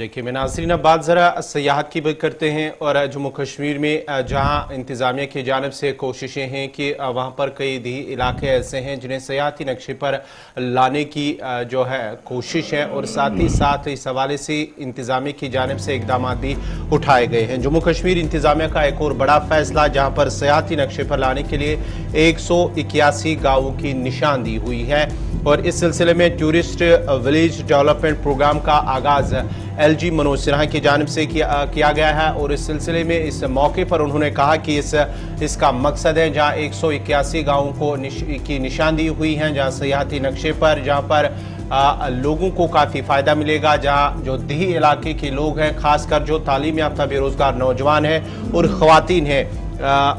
देखिए मैं नाज़रीन, अब बात ज़रा सयाहत की बात करते हैं और जम्मू कश्मीर में जहां इंतज़ामिया की जानिब से कोशिशें हैं कि वहां पर कई दी इलाके ऐसे हैं जिन्हें सयाहती नक्शे पर लाने की जो है कोशिश है और साथ ही साथ इस हवाले से इंतज़ामिया की जानिब से इकदाम भी उठाए गए हैं। जम्मू कश्मीर इंतज़ामिया का एक और बड़ा फैसला, जहाँ पर सयाहती नक्शे पर लाने के लिए 181 गाँवों की निशानदी हुई है और इस सिलसिले में टूरिस्ट विलेज डेवलपमेंट प्रोग्राम का आगाज़ LG मनोज सिन्हा की जानिब से किया गया है और इस सिलसिले में इस मौके पर उन्होंने कहा कि इसका मकसद है जहां 181 गाँवों को की निशानदी हुई है, जहां सयाहती नक्शे पर जहां पर लोगों को काफ़ी फ़ायदा मिलेगा, जहां जो देही इलाके के लोग हैं, खासकर जो तालीम याफ्ता बेरोज़गार नौजवान हैं और ख़वातीन हैं,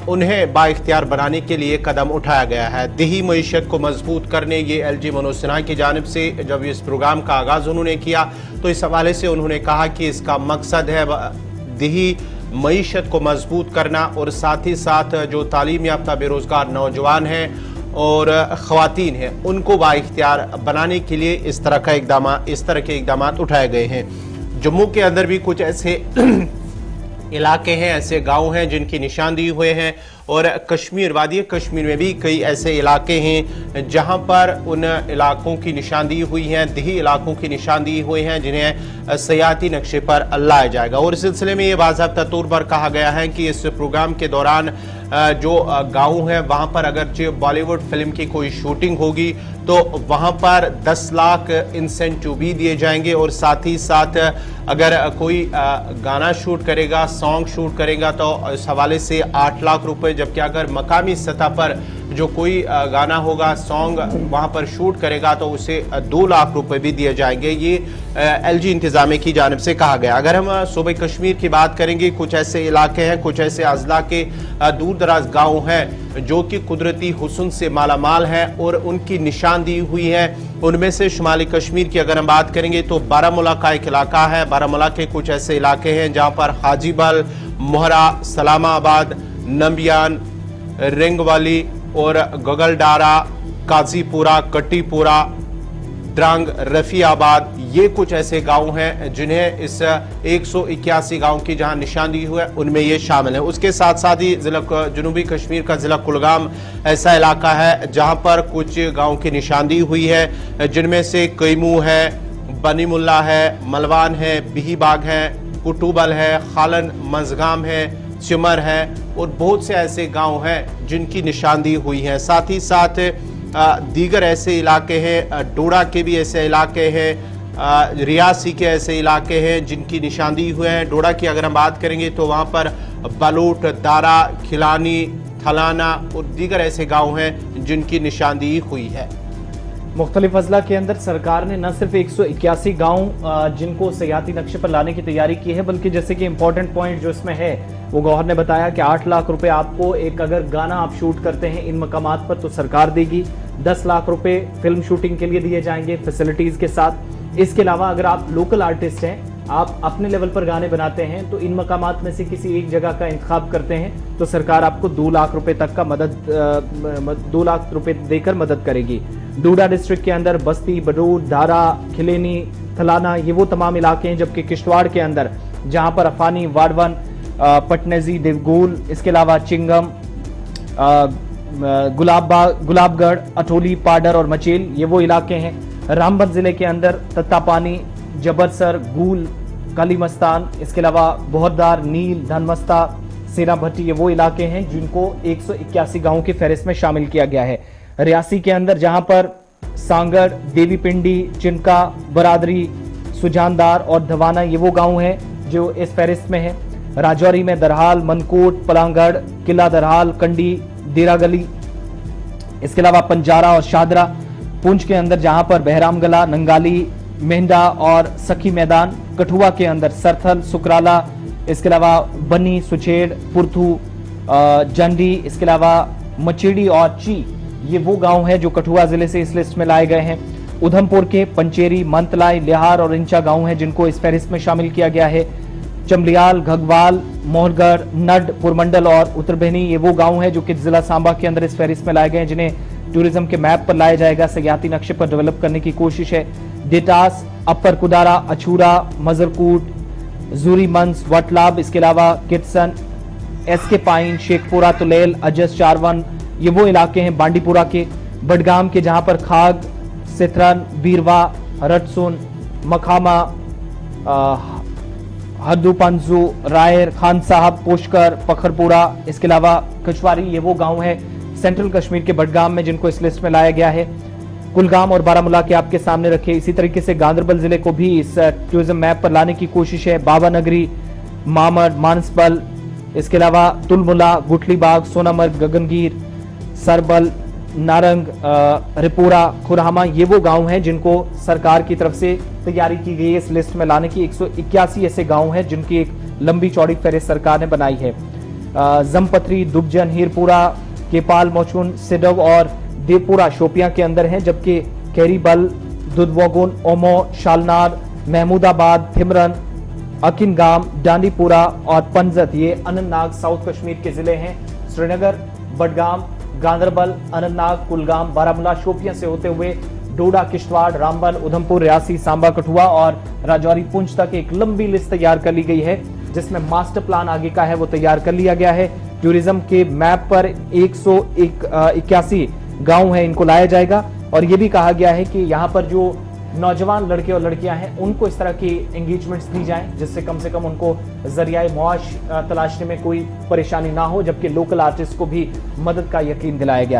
उन्हें बाइख्तियार बनाने के लिए कदम उठाया गया है। देही मईशत को मजबूत करने, ये LG मनोज सिन्हा की जानिब से जब इस प्रोग्राम का आगाज़ उन्होंने किया तो इस हवाले से उन्होंने कहा कि इसका मकसद है देही मईशत को मजबूत करना और साथ ही साथ जो तालीम याफ्ता बेरोज़गार नौजवान हैं और ख़वातीन हैं उनको बाइख्तियार बनाने के लिए इस तरह के इकदाम उठाए गए हैं। जम्मू के अंदर भी कुछ ऐसे इलाके हैं, ऐसे गांव हैं जिनकी निशानदी हुए हैं और कश्मीर वादी कश्मीर में भी कई ऐसे इलाके हैं जहां पर उन इलाकों की निशानदी हुई है, देही इलाकों की निशानदी हुई हैं जिन्हें सयाहती नक्शे पर लाया जाएगा। और इस सिलसिले में ये बाज़ाब्ता तौर पर कहा गया है कि इस प्रोग्राम के दौरान जो गाँव है वहां पर अगर बॉलीवुड फिल्म की कोई शूटिंग होगी तो वहां पर 10 लाख इंसेंटिव भी दिए जाएंगे और साथ ही साथ अगर कोई गाना शूट करेगा, सॉन्ग शूट करेगा तो इस हवाले से 8 लाख रुपए, जबकि अगर मकामी सतह पर जो कोई गाना होगा, सॉन्ग वहां पर शूट करेगा तो उसे 2 लाख रुपए भी दिए जाएंगे। ये LG इंतज़ामिया की जानिब से कहा गया। अगर हम सूबे कश्मीर की बात करेंगे, कुछ ऐसे इलाके हैं, कुछ ऐसे अजला के दूर दराज गाँव हैं जो कि कुदरती हुस्न से मालामाल हैं और उनकी निशानदी हुई है। उनमें से शुमाली कश्मीर की अगर हम बात करेंगे तो बारामूला का एक इलाका है। बारामूला के कुछ ऐसे इलाके हैं जहाँ पर हाजीबल, मोहरा, सलामाबाद, नंबियान, रेंगवाली और गगलडारा, काजीपुरा, कट्टीपुरा, द्रांग, रफियाबाद, ये कुछ ऐसे गांव हैं जिन्हें इस 181 गांव की जहां निशानदी हुई है उनमें ये शामिल है। उसके साथ साथ ही जनूबी कश्मीर का जिला कुलगाम ऐसा इलाका है जहां पर कुछ गांव की निशानदी हुई है, जिनमें से कैमू है, बनीमुल्ला है, मलवान है, बिहीबाग है, कुटुबल है, खालन मंजगाम है, चिमर है और बहुत से ऐसे गांव हैं जिनकी निशानदी हुई है। साथ ही साथ दीगर ऐसे इलाके हैं, डोडा के भी ऐसे इलाके हैं, रियासी के ऐसे इलाके हैं जिनकी निशानदी हुए हैं। डोडा की अगर हम बात करेंगे तो वहाँ पर बलूट, दारा, खिलानी, थलाना और दीगर ऐसे गांव हैं जिनकी निशानदी हुई है। मुख्तलिफ अजला के अंदर सरकार ने न सिर्फ 181 गाँव जिनको सयाहती नक्शे पर लाने की तैयारी की है, बल्कि जैसे कि इम्पोर्टेंट पॉइंट जो इसमें है वो गौहर ने बताया कि 8 लाख रुपए आपको एक अगर गाना आप शूट करते हैं इन मकामात पर तो सरकार देगी, 10 लाख रुपए फिल्म शूटिंग के लिए दिए जाएंगे फैसिलिटीज के साथ। इसके अलावा अगर आप लोकल आर्टिस्ट हैं, आप अपने लेवल पर गाने बनाते हैं तो इन मकामात में से किसी एक जगह का इंतखाब करते हैं तो सरकार आपको 2 लाख रुपए तक का 2 लाख रुपए देकर मदद करेगी। डोडा डिस्ट्रिक्ट के अंदर बस्ती, बडूर, दारा, खिलेनी, थलाना, ये वो तमाम इलाके हैं। जबकि किश्तवाड़ के अंदर जहां पर अफानी, वाडवन, पटनेजी, देवगोल, इसके अलावा चिंगम, गुलाबगढ़, अठोली, पाडर और मचेल, ये वो इलाके हैं। रामबन जिले के अंदर तत्तापानी, जबरसर, गूल, कालीमस्तान, इसके अलावा बहुरदार, नील, धनमस्ता, सेना भट्टी, ये वो इलाके हैं जिनको 181 गांवों की फहरिस्त में शामिल किया गया है। रियासी के अंदर जहां पर सांगड़, देवी पिंडी, चिनका, बरादरी, सुजानदार और धवाना, ये वो गांव हैं जो इस फहरिस्त में है। राजौरी में दरहाल, मनकोट, पलांगढ़, किला दरहाल, कंडी, देरागली, इसके अलावा पंजारा और शादरा। पुंछ के अंदर जहां पर बहरामगला, नंगाली, मेहंदा और सखी मैदान। कठुआ के अंदर सरथल, सुकराला, इसके अलावा बनी, सुचेड़, पुरथू, जंडी, इसके अलावा मचेड़ी और ची, ये वो गांव है जो कठुआ जिले से इस लिस्ट में लाए गए हैं। उधमपुर के पंचेरी, मंतलाई, लिहार और इंचा गांव हैं जिनको इस फहरिस्त में शामिल किया गया है। चमलियाल, घगवाल, मोहरगढ़, नड, पुरमंडल और उत्तरबहनी, ये वो गांव हैं जो कि जिला सांबा के अंदर इस फहरिस्त में लाए गए हैं, जिन्हें टूरिज्म के मैप पर लाया जाएगा, सयाहती नक्शे पर डेवलप करने की कोशिश है। डेटास, अपर कुदारा, अछूरा, मजरकूट, जूरी मंस, वटलाब, इसके अलावा किटसन, एसके पाइन, शेखपुरा, तुलेल, अजस, चारवन, ये वो इलाके हैं बांडीपुरा के, बडगाम के, जहां पर खाग, सिथरन, बीरवा, रटसुन, मखामा, हद्दू पंजू, रायर, खान साहब, पुष्कर, पखरपुरा, इसके अलावा कचवारी, ये वो गांव है सेंट्रल कश्मीर के बडगाम में जिनको इस लिस्ट में लाया गया है। कुलगाम और बारामूला के आपके सामने रखे। इसी तरीके से गांधरबल जिले को भी इस टूरिज्म मैप पर लाने की कोशिश है। बाबा नगरी, मामर, मानसबल, इसके अलावा तुलमुला, गुठली बाग, सोनामर्ग, गगनगीर, सरबल, नारंग, रिपुरा, खुरामा, ये वो गांव हैं जिनको सरकार की तरफ से तैयारी की गई है इस लिस्ट में लाने की। 181 ऐसे गांव हैं जिनकी एक लंबी चौड़ी फहरिस्त सरकार ने बनाई है। जमपथरी, दुबजन, हीरपुरा, केपाल, मोचुन, सिडव और देवपुरा शोपियां के अंदर हैं, जबकि कैरीबल, दुधवगुन, ओमो, शालनार, महमूदाबाद, थिमरन, अकिनगाम, डांडीपुरा और पंजत ये अनंतनाग साउथ कश्मीर के जिले हैं। श्रीनगर, बडगाम, गांधरबल, अनंतनाग, कुलगाम, बारामूला, शोपियां से होते हुए डोडा, किश्तवाड़, रामबन, उधमपुर, रियासी, सांबा, कठुआ और राजौरी, पुंछ तक एक लंबी लिस्ट तैयार कर ली गई है, जिसमें मास्टर प्लान आगे का है वो तैयार कर लिया गया है। टूरिज्म के मैप पर 181 गांव है, इनको लाया जाएगा और ये भी कहा गया है कि यहाँ पर जो नौजवान लड़के और लड़कियां हैं उनको इस तरह की एंगेजमेंट्स दी जाएं जिससे कम से कम उनको जरिया मुआश तलाशने में कोई परेशानी ना हो, जबकि लोकल आर्टिस्ट को भी मदद का यकीन दिलाया गया है।